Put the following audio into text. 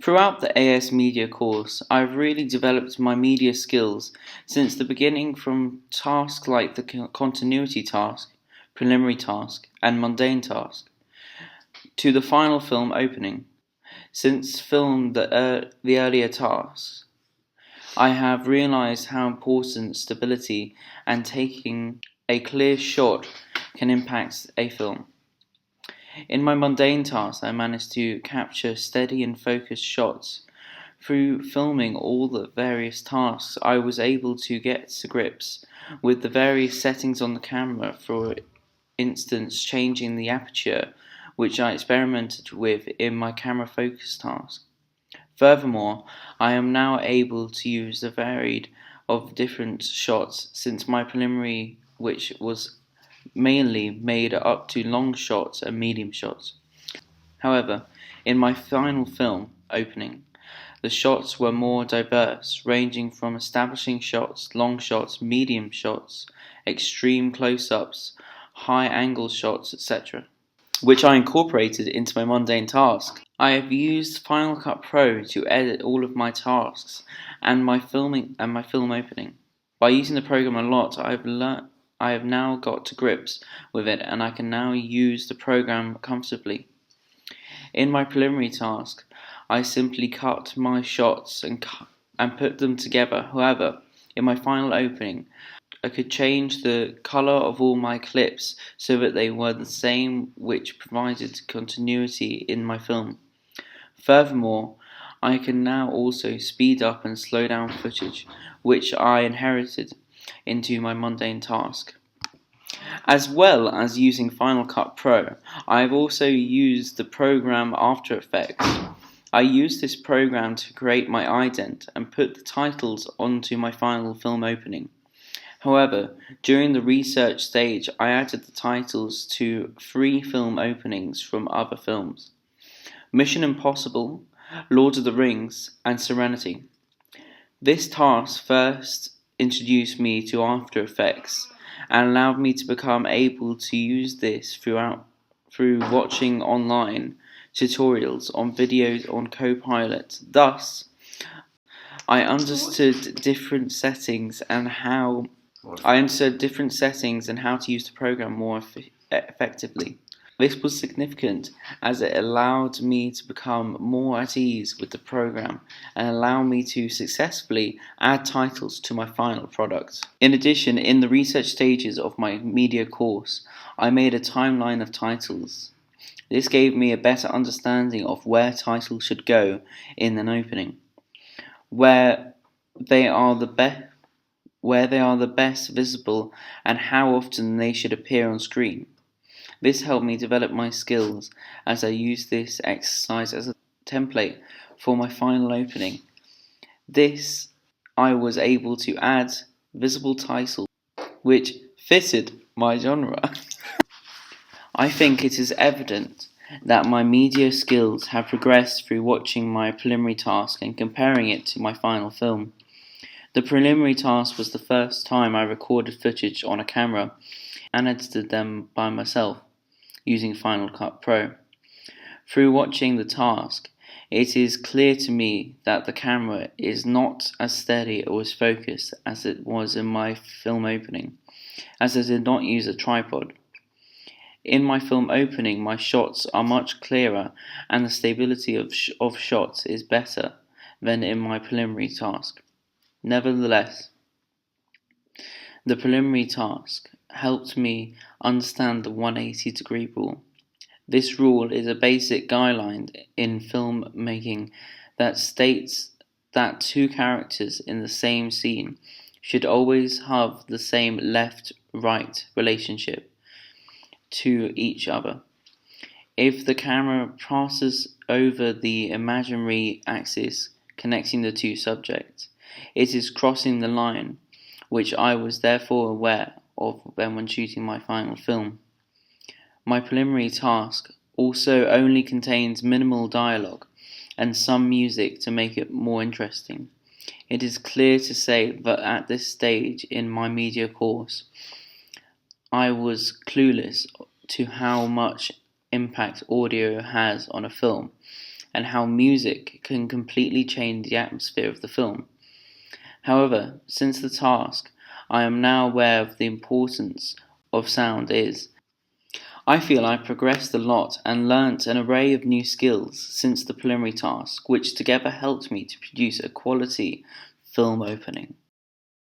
Throughout the AS Media course, I've really developed my media skills since the beginning, from tasks like the continuity task, preliminary task, and mundane task, to the final film opening. Since film the earlier tasks, I have realized how important stability and taking a clear shot can impact a film. In my mundane tasks, I managed to capture steady and focused shots. Through filming all the various tasks, I was able to get to grips with the various settings on the camera, for instance, changing the aperture, which I experimented with in my camera focus task. Furthermore, I am now able to use a varied of different shots, since my preliminary, which was mainly made up to long shots and medium shots. However, in my final film opening, the shots were more diverse, ranging from establishing shots, long shots, medium shots, extreme close-ups, high-angle shots, etc., which I incorporated into my mundane task. I have used Final Cut Pro to edit all of my tasks and my film opening. By using the program a lot, I have now got to grips with it, and I can now use the program comfortably. In my preliminary task, I simply cut my shots and put them together. However, in my final opening, I could change the color of all my clips so that they were the same, which provided continuity in my film. Furthermore, I can now also speed up and slow down footage, which I inherited into my mundane task. As well as using Final Cut Pro, I have also used the program After Effects. I used this program to create my ident and put the titles onto my final film opening. However, during the research stage, I added the titles to 3 film openings from other films: Mission Impossible, Lord of the Rings, and Serenity. This task first introduced me to After Effects and allowed me to become able to use this through watching online tutorials on videos on Copilot. Thus, I understood different settings and how to use the program more effectively. This was significant as it allowed me to become more at ease with the program and allow me to successfully add titles to my final product. In addition, in the research stages of my media course, I made a timeline of titles. This gave me a better understanding of where titles should go in an opening, where they are the best visible, and how often they should appear on screen. This helped me develop my skills as I used this exercise as a template for my final opening. This I was able to add visible titles which fitted my genre. I think it is evident that my media skills have progressed through watching my preliminary task and comparing it to my final film. The preliminary task was the first time I recorded footage on a camera and edited them by myself using Final Cut Pro. Through watching the task, it is clear to me that the camera is not as steady or as focused as it was in my film opening, as I did not use a tripod. In my film opening, my shots are much clearer and the stability of shots is better than in my preliminary task. Nevertheless, the preliminary task helped me understand the 180-degree rule. This rule is a basic guideline in filmmaking that states that 2 characters in the same scene should always have the same left-right relationship to each other. If the camera passes over the imaginary axis connecting the 2 subjects, it is crossing the line, which I was therefore aware of when shooting my final film. My preliminary task also only contains minimal dialogue and some music to make it more interesting. It is clear to say that at this stage in my media course, I was clueless to how much impact audio has on a film, and how music can completely change the atmosphere of the film. However, since the task, I am now aware of the importance of sound is. I feel I've progressed a lot and learnt an array of new skills since the preliminary task, which together helped me to produce a quality film opening.